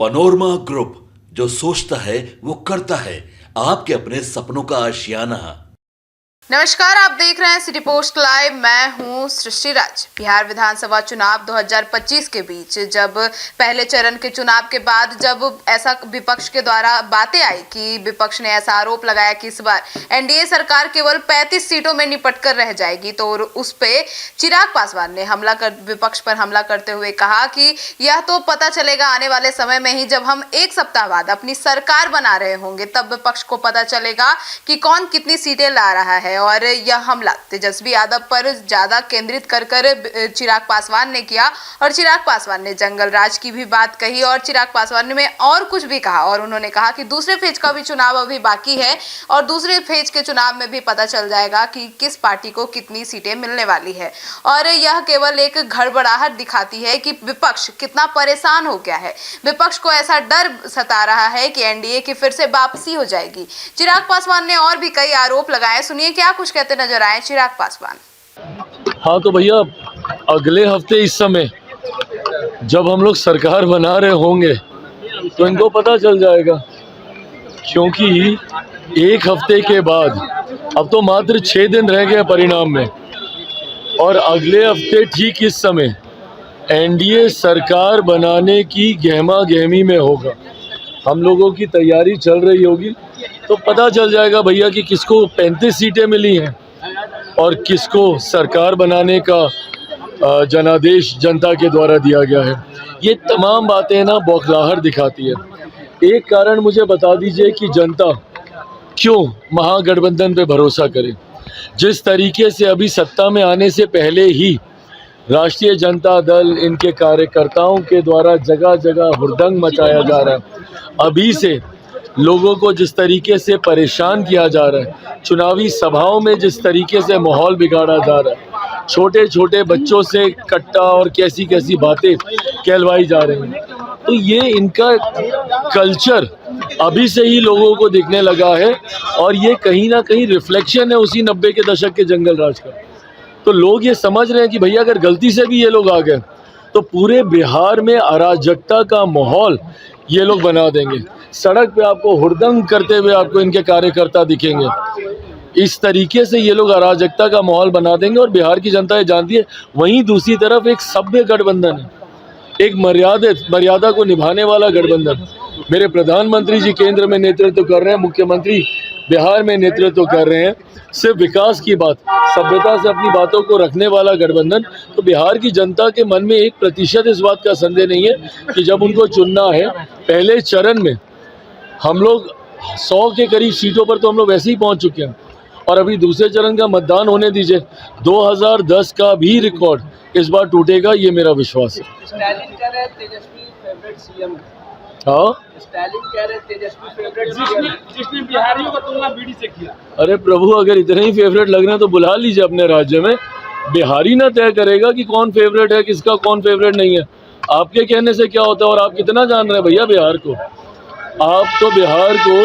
Panorama group, जो सोचता है वो करता है। आपके अपने सपनों का आशियाना। नमस्कार, आप देख रहे हैं सिटी पोस्ट लाइव। मैं हूं सृष्टि राज। बिहार विधानसभा चुनाव 2025 के बीच जब पहले चरण के चुनाव के बाद जब ऐसा विपक्ष के द्वारा बातें आई कि विपक्ष ने ऐसा आरोप लगाया कि इस बार एनडीए सरकार केवल 35 सीटों में निपट कर रह जाएगी, तो उस पे चिराग पासवान ने विपक्ष पर हमला करते हुए कहा कि यह तो पता चलेगा आने वाले समय में ही, जब हम एक सप्ताह बाद अपनी सरकार बना रहे होंगे, तब विपक्ष को पता चलेगा कि कौन कितनी सीटें ला रहा है। और यह हमला तेजस्वी यादव पर ज्यादा केंद्रित कर चिराग पासवान ने किया और चिराग पासवान ने जंगल राज की भी बात कही और चिराग पासवान ने और कुछ भी कहा। और उन्होंने कहा कि दूसरे फेज का भी चुनाव अभी बाकी है और दूसरे फेज के चुनाव में भी पता चल जाएगा कि किस पार्टी को कितनी सीटें मिलने वाली है। और यह केवल एक गड़बड़ाहट दिखाती है कि विपक्ष कितना परेशान हो गया है। विपक्ष को ऐसा डर सता रहा है कि एनडीए की फिर से वापसी हो जाएगी। चिराग पासवान ने और भी कई आरोप लगाए। सुनिए क्या कुछ कहते नजर आए चिराग पासवान। हाँ तो भैया, अगले हफ्ते इस समय जब हम लोग सरकार बना रहे होंगे तो इनको पता चल जाएगा, क्योंकि एक हफ्ते के बाद अब तो मात्र 6 दिन रह गए परिणाम में, और अगले हफ्ते ठीक इस समय एनडीए सरकार बनाने की गहमा गहमी में होगा। हम लोगों की तैयारी चल रही होगी तो पता चल जाएगा भैया कि किसको 35 सीटें मिली हैं और किसको सरकार बनाने का जनादेश जनता के द्वारा दिया गया है। ये तमाम बातें ना बौखलाहट दिखाती है। एक कारण मुझे बता दीजिए कि जनता क्यों महागठबंधन पे भरोसा करे। जिस तरीके से अभी सत्ता में आने से पहले ही राष्ट्रीय जनता दल, इनके कार्यकर्ताओं के द्वारा जगह जगह हुड़दंग मचाया जा रहा है, अभी से लोगों को जिस तरीके से परेशान किया जा रहा है, चुनावी सभाओं में जिस तरीके से माहौल बिगाड़ा जा रहा है, छोटे छोटे बच्चों से कट्टा और कैसी कैसी बातें कहलवाई जा रही हैं, तो ये इनका कल्चर अभी से ही लोगों को दिखने लगा है। और ये कहीं ना कहीं रिफ्लेक्शन है उसी 90 के दशक के जंगल राज का। तो लोग ये समझ रहे हैं कि भैया अगर गलती से भी ये लोग आ गए तो पूरे बिहार में अराजकता का माहौल ये लोग बना देंगे। सड़क पे आपको हुड़दंग करते हुए आपको इनके कार्यकर्ता दिखेंगे। इस तरीके से ये लोग अराजकता का माहौल बना देंगे और बिहार की जनता ये जानती है। वहीं दूसरी तरफ एक सभ्य गठबंधन है, एक मर्यादा को निभाने वाला गठबंधन। मेरे प्रधानमंत्री जी केंद्र में नेतृत्व कर रहे हैं, मुख्यमंत्री बिहार में नेतृत्व कर रहे हैं, सिर्फ विकास की बात, सभ्यता से अपनी बातों को रखने वाला गठबंधन। तो बिहार की जनता के मन में 1% इस बात का संदेह नहीं है कि जब उनको चुनना है, पहले चरण में हम लोग 100 के करीब सीटों पर तो हम लोग वैसे ही पहुंच चुके हैं, और अभी दूसरे चरण का मतदान होने दीजिए। 2010 का भी रिकॉर्ड इस बार टूटेगा, ये मेरा विश्वास है। स्टालिन कह रहे हैं तेजस्वी फेवरेट सीएम। हाँ, स्टालिन कह रहे हैं तेजस्वी फेवरेट सीएम, जिसने बिहारियों का तुलना बीडी से किया। अरे प्रभु, अगर इतने ही फेवरेट लग रहे हैं तो बुला लीजिए अपने राज्य में। बिहारी ना तय करेगा कि कौन फेवरेट है, किसका कौन फेवरेट नहीं है। आपके कहने से क्या होता है? और आप कितना जान रहे हैं भैया बिहार को? आप तो बिहार को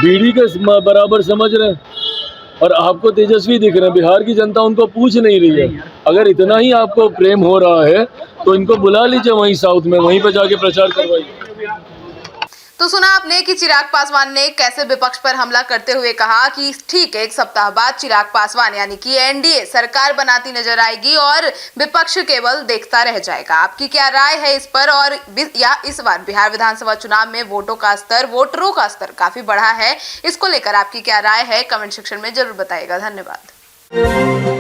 बीड़ी के बराबर समझ रहे हैं और आपको तेजस्वी दिख रहे हैं। बिहार की जनता उनको पूछ नहीं रही है। अगर इतना ही आपको प्रेम हो रहा है तो इनको बुला लीजिए वहीं साउथ में, वहीं पे जाके प्रचार करवाइए। तो सुना आपने कि चिराग पासवान ने कैसे विपक्ष पर हमला करते हुए कहा कि ठीक एक सप्ताह बाद चिराग पासवान यानी कि एनडीए सरकार बनाती नजर आएगी और विपक्ष केवल देखता रह जाएगा। आपकी क्या राय है इस पर? और या इस बार बिहार विधानसभा चुनाव में वोटरों का स्तर काफी बढ़ा है, इसको लेकर आपकी क्या राय है? कमेंट सेक्शन में जरूर बताइएगा। धन्यवाद।